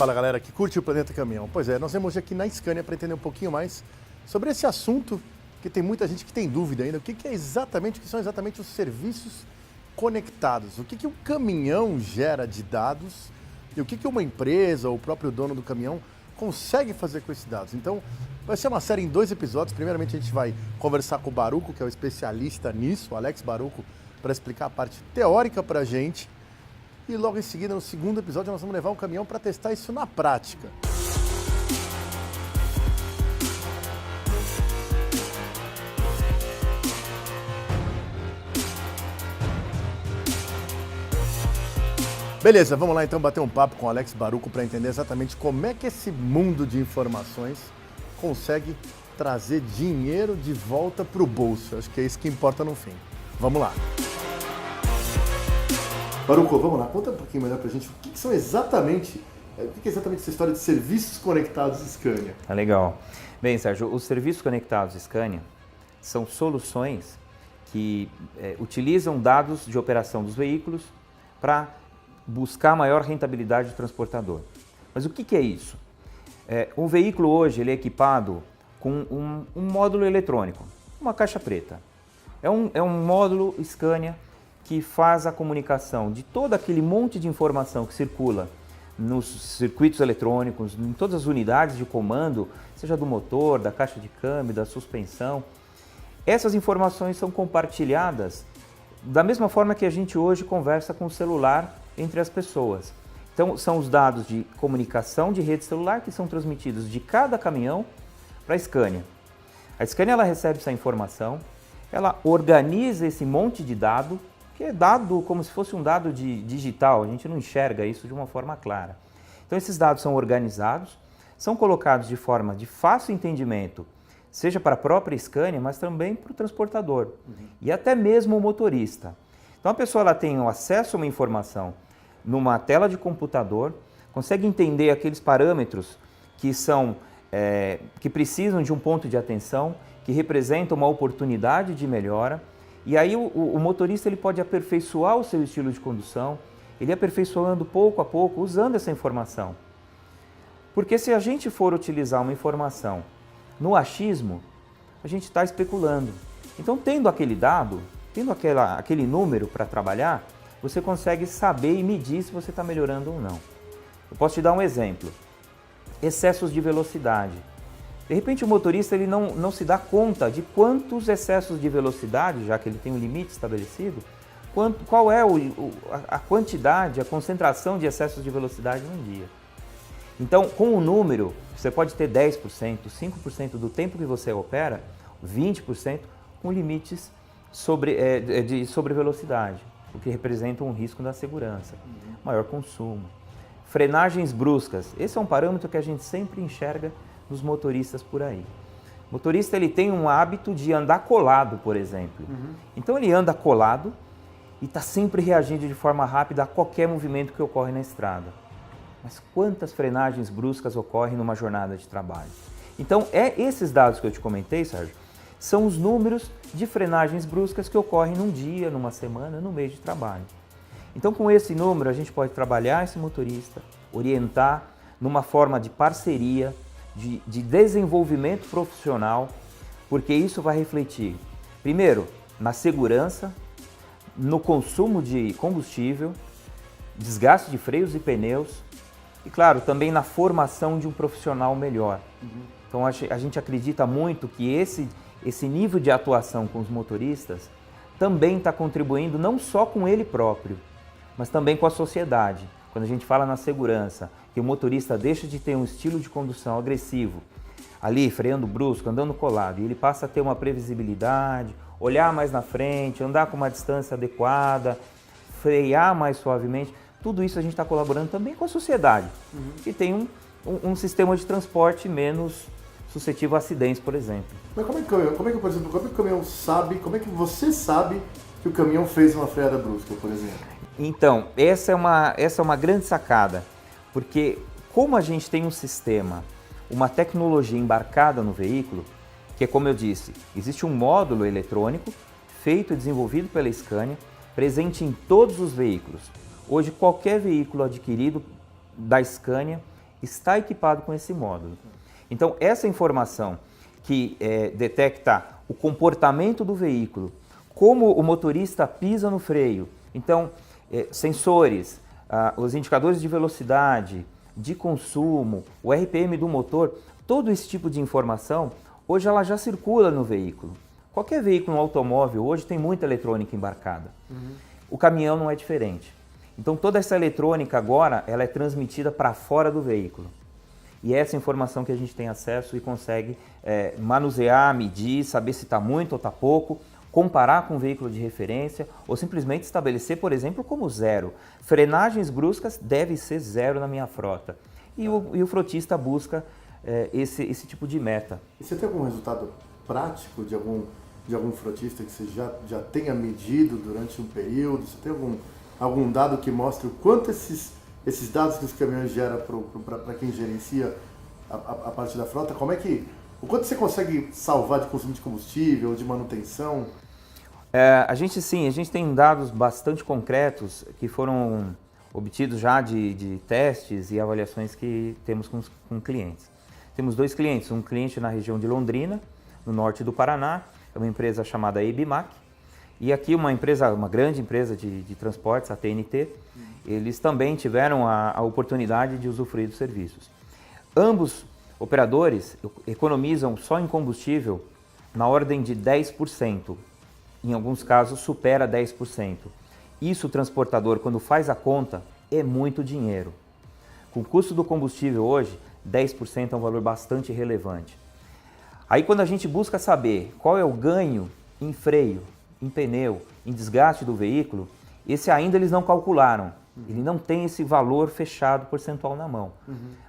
Fala galera que curte o Planeta Caminhão. Pois é, nós vamos hoje aqui na Scania para entender um pouquinho mais sobre esse assunto que tem muita gente que tem dúvida ainda. O que é exatamente, o que são exatamente os serviços conectados? O que um caminhão gera de dados e o que uma empresa ou o próprio dono do caminhão consegue fazer com esses dados? Então, vai ser uma série em 2 episódios. Primeiramente, a gente vai conversar com o Baruco, que é o especialista nisso, o Alex Baruco, para explicar a parte teórica para a gente. E logo em seguida, no segundo episódio, nós vamos levar um caminhão para testar isso na prática. Beleza, vamos lá então bater um papo com o Alex Baruco para entender exatamente como é que esse mundo de informações consegue trazer dinheiro de volta para o bolso. Acho que é isso que importa no fim. Vamos lá. Baruco, vamos lá, conta um pouquinho melhor pra gente o que são exatamente, essa história de serviços conectados Scania. Tá legal. Bem, Sérgio, os serviços conectados Scania são soluções que utilizam dados de operação dos veículos para buscar maior rentabilidade do transportador. Mas o que é isso? Um veículo hoje ele é equipado com um módulo eletrônico, uma caixa preta. É um módulo Scania que faz a comunicação de todo aquele monte de informação que circula nos circuitos eletrônicos, em todas as unidades de comando, seja do motor, da caixa de câmbio, da suspensão. Essas informações são compartilhadas da mesma forma que a gente hoje conversa com o celular entre as pessoas. Então, são os dados de comunicação de rede celular que são transmitidos de cada caminhão para a Scania. A Scania ela recebe essa informação, ela organiza esse monte de dado, que é dado como se fosse um dado digital, a gente não enxerga isso de uma forma clara. Então esses dados são organizados, são colocados de forma de fácil entendimento, seja para a própria Scania, mas também para o transportador e até mesmo o motorista. Então a pessoa ela tem o acesso a uma informação numa tela de computador, consegue entender aqueles parâmetros que que precisam de um ponto de atenção, que representam uma oportunidade de melhora. E aí o motorista ele pode aperfeiçoar o seu estilo de condução, ele aperfeiçoando pouco a pouco, usando essa informação. Porque se a gente for utilizar uma informação no achismo, a gente está especulando. Então, tendo aquele dado, tendo aquele número para trabalhar, você consegue saber e medir se você está melhorando ou não. Eu posso te dar um exemplo. Excessos de velocidade. De repente o motorista ele não se dá conta de quantos excessos de velocidade, já que ele tem um limite estabelecido, qual é a quantidade, a concentração de excessos de velocidade num dia. Então, com o número, você pode ter 10%, 5% do tempo que você opera, 20% com limites sobre velocidade, o que representa um risco da segurança, maior consumo. Frenagens bruscas, esse é um parâmetro que a gente sempre enxerga nos motoristas por aí. O motorista ele tem um hábito de andar colado, por exemplo. Então ele anda colado e está sempre reagindo de forma rápida a qualquer movimento que ocorre na estrada. Mas quantas frenagens bruscas ocorrem numa jornada de trabalho? Então esses dados que eu te comentei, Sérgio, são os números de frenagens bruscas que ocorrem num dia, numa semana, no mês de trabalho. Então com esse número a gente pode trabalhar esse motorista, orientar numa forma de parceria, de desenvolvimento profissional, porque isso vai refletir, primeiro, na segurança, no consumo de combustível, desgaste de freios e pneus e, claro, também na formação de um profissional melhor. Então, a gente acredita muito que esse nível de atuação com os motoristas também está contribuindo não só com ele próprio, mas também com a sociedade. Quando a gente fala na segurança, que o motorista deixa de ter um estilo de condução agressivo, ali freando brusco, andando colado, e ele passa a ter uma previsibilidade, olhar mais na frente, andar com uma distância adequada, frear mais suavemente, tudo isso a gente está colaborando também com a sociedade, que tem um sistema de transporte menos suscetível a acidentes, por exemplo. Mas como é que, por exemplo, como é que o caminhão sabe, como é que você sabe que o caminhão fez uma freada brusca, por exemplo? Então, essa é uma grande sacada, porque como a gente tem um sistema, uma tecnologia embarcada no veículo, que é como eu disse, existe um módulo eletrônico feito e desenvolvido pela Scania, presente em todos os veículos. Hoje, qualquer veículo adquirido da Scania, está equipado com esse módulo. Então, essa informação que detecta o comportamento do veículo, como o motorista pisa no freio, então, sensores, os indicadores de velocidade, de consumo, o RPM do motor, todo esse tipo de informação, hoje ela já circula no veículo. Qualquer veículo, um automóvel, hoje tem muita eletrônica embarcada. O caminhão não é diferente. Então toda essa eletrônica agora, ela é transmitida para fora do veículo. E é essa informação que a gente tem acesso e consegue manusear, medir, saber se está muito ou está pouco, comparar com um veículo de referência ou simplesmente estabelecer, por exemplo, como zero. Frenagens bruscas deve ser zero na minha frota. E o frotista busca esse tipo de meta. E você tem algum resultado prático de algum frotista que você já tenha medido durante um período? Você tem algum dado que mostre o quanto esses dados que os caminhões geram para quem gerencia a parte da frota, o quanto você consegue salvar de consumo de combustível, de manutenção? A gente tem dados bastante concretos que foram obtidos já de testes e avaliações que temos com clientes. Temos 2 clientes, um cliente na região de Londrina, no norte do Paraná, é uma empresa chamada Ebimac, e aqui uma grande empresa de transportes, a TNT, eles também tiveram a oportunidade de usufruir dos serviços. Ambos operadores economizam só em combustível na ordem de 10%, em alguns casos supera 10%. Isso o transportador, quando faz a conta, é muito dinheiro. Com o custo do combustível hoje, 10% é um valor bastante relevante. Aí quando a gente busca saber qual é o ganho em freio, em pneu, em desgaste do veículo, esse ainda eles não calcularam. Ele não tem esse valor fechado percentual na mão.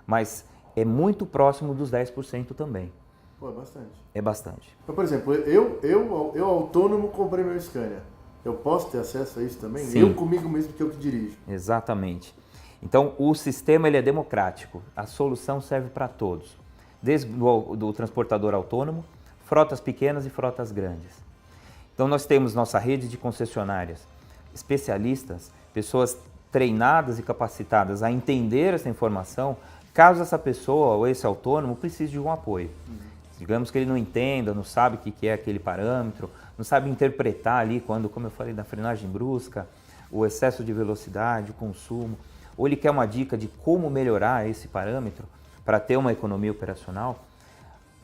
Mas é muito próximo dos 10% também. Pô, é bastante. É bastante. Então, por exemplo, eu autônomo comprei meu Scania. Eu posso ter acesso a isso também? Sim. Eu comigo mesmo que eu que dirijo. Exatamente. Então, o sistema ele é democrático. A solução serve para todos. Desde do transportador autônomo, frotas pequenas e frotas grandes. Então, nós temos nossa rede de concessionárias, especialistas, pessoas treinadas e capacitadas a entender essa informação, caso essa pessoa ou esse autônomo precise de um apoio. Digamos que ele não entenda, não sabe o que é aquele parâmetro, não sabe interpretar ali quando, como eu falei, da frenagem brusca, o excesso de velocidade, o consumo, ou ele quer uma dica de como melhorar esse parâmetro para ter uma economia operacional,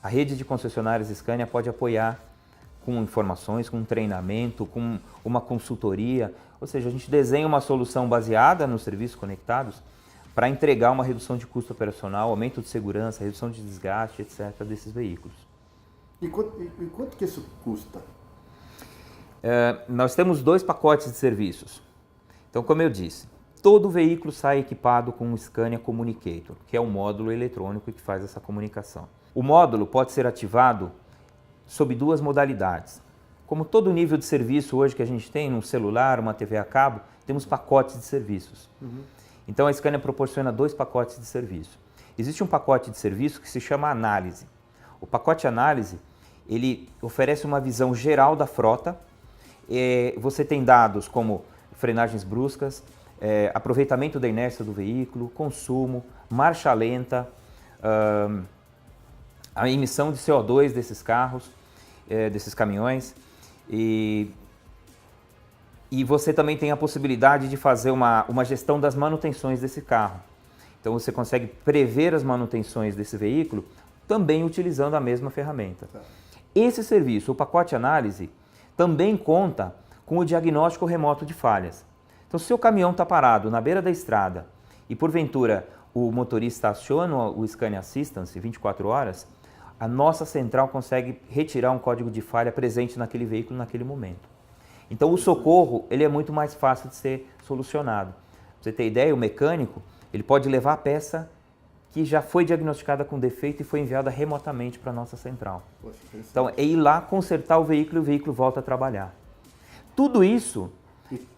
a rede de concessionárias Scania pode apoiar com informações, com treinamento, com uma consultoria, ou seja, a gente desenha uma solução baseada nos serviços conectados para entregar uma redução de custo operacional, aumento de segurança, redução de desgaste, etc. desses veículos. E quanto que isso custa? Nós temos 2 pacotes de serviços. Então, como eu disse, todo veículo sai equipado com um Scania Communicator, que é um módulo eletrônico que faz essa comunicação. O módulo pode ser ativado sob 2 modalidades. Como todo nível de serviço hoje que a gente tem, num celular, uma TV a cabo, temos pacotes de serviços. Então a Scania proporciona 2 pacotes de serviço. Existe um pacote de serviço que se chama análise. O pacote análise, ele oferece uma visão geral da frota. Você tem dados como frenagens bruscas, aproveitamento da inércia do veículo, consumo, marcha lenta, a emissão de CO2 desses carros, desses caminhões. E você também tem a possibilidade de fazer uma gestão das manutenções desse carro. Então você consegue prever as manutenções desse veículo também utilizando a mesma ferramenta. Esse serviço, o pacote análise, também conta com o diagnóstico remoto de falhas. Então se o caminhão está parado na beira da estrada e porventura o motorista aciona o Scania Assistance 24 horas, a nossa central consegue retirar um código de falha presente naquele veículo naquele momento. Então o socorro ele é muito mais fácil de ser solucionado. Pra você ter ideia, o mecânico ele pode levar a peça que já foi diagnosticada com defeito e foi enviada remotamente para a nossa central. Poxa, então é ir lá consertar o veículo e o veículo volta a trabalhar. Tudo isso...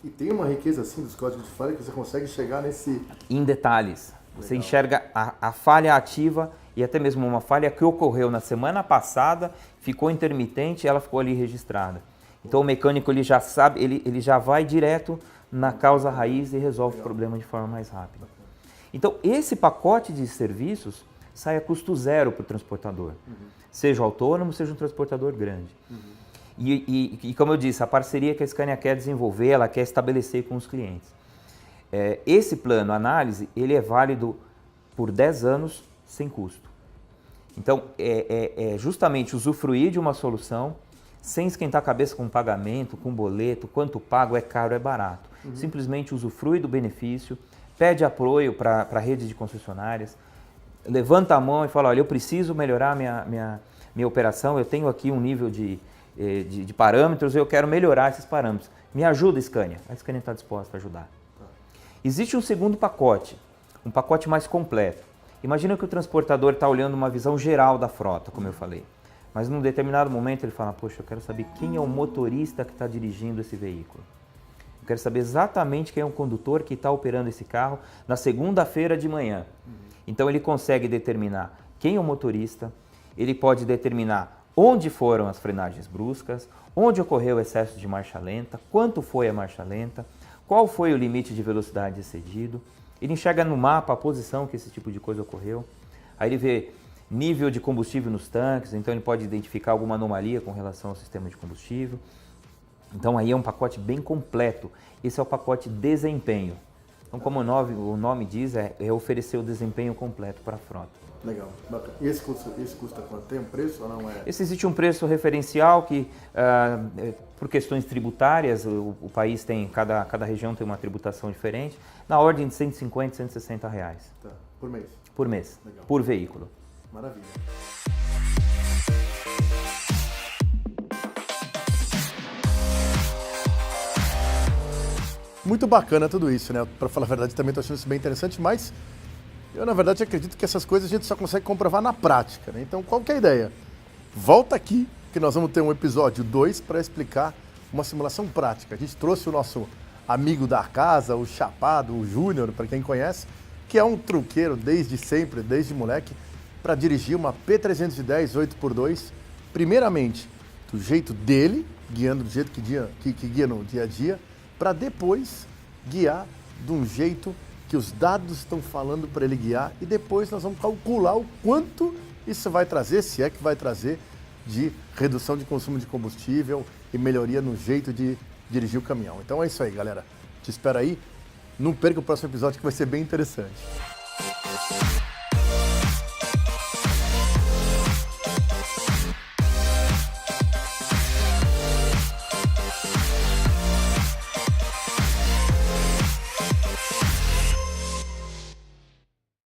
E tem uma riqueza assim dos códigos de falha que você consegue chegar nesse... Em detalhes. Você Legal. enxerga a falha ativa e até mesmo uma falha que ocorreu na semana passada, ficou intermitente e ela ficou ali registrada. Então o mecânico ele já sabe, ele já vai direto na causa raiz e resolve o problema de forma mais rápida. Então, esse pacote de serviços sai a custo zero para o transportador, seja autônomo, seja um transportador grande. E como eu disse, a parceria que a Scania quer desenvolver, ela quer estabelecer com os clientes. Esse plano análise, ele é válido por 10 anos sem custo. Então, é justamente usufruir de uma solução sem esquentar a cabeça com pagamento, com boleto, quanto pago, é caro, é barato. Simplesmente usufrui do benefício, pede apoio para a rede de concessionárias, levanta a mão e fala, olha, eu preciso melhorar minha operação, eu tenho aqui um nível de parâmetros, eu quero melhorar esses parâmetros. Me ajuda, Scania. A Scania está disposta a ajudar. Existe um segundo pacote, um pacote mais completo. Imagina que o transportador está olhando uma visão geral da frota, como eu falei. Mas num determinado momento ele fala, poxa, eu quero saber quem é o motorista que está dirigindo esse veículo. Eu quero saber exatamente quem é o condutor que está operando esse carro na segunda-feira de manhã. Então ele consegue determinar quem é o motorista, ele pode determinar onde foram as frenagens bruscas, onde ocorreu o excesso de marcha lenta, quanto foi a marcha lenta, qual foi o limite de velocidade excedido. Ele enxerga no mapa a posição que esse tipo de coisa ocorreu. Aí ele vê nível de combustível nos tanques, então ele pode identificar alguma anomalia com relação ao sistema de combustível. Então aí é um pacote bem completo. Esse é o pacote desempenho. Então, como o nome diz, é oferecer o desempenho completo para a frota. Legal, bacana. E esse custa quanto? Tem um preço ou não é? Existe um preço referencial que, por questões tributárias, o país tem, cada região tem uma tributação diferente, na ordem de 150, 160 reais. Tá. Por mês? Por mês, Legal. por veículo. Maravilha. Muito bacana tudo isso, né? Para falar a verdade, também estou achando isso bem interessante, mas eu, na verdade, acredito que essas coisas a gente só consegue comprovar na prática, né? Então, qual que é a ideia? Volta aqui, que nós vamos ter um episódio 2 para explicar uma simulação prática. A gente trouxe o nosso amigo da casa, o Chapado, o Júnior, para quem conhece, que é um truqueiro desde sempre, desde moleque, para dirigir uma P310 8x2, primeiramente do jeito dele, guiando do jeito que guia no dia a dia, para depois guiar de um jeito que os dados estão falando para ele guiar, e depois nós vamos calcular o quanto isso vai trazer, se é que vai trazer, de redução de consumo de combustível e melhoria no jeito de dirigir o caminhão. Então é isso aí, galera. Te espero aí. Não perca o próximo episódio, que vai ser bem interessante.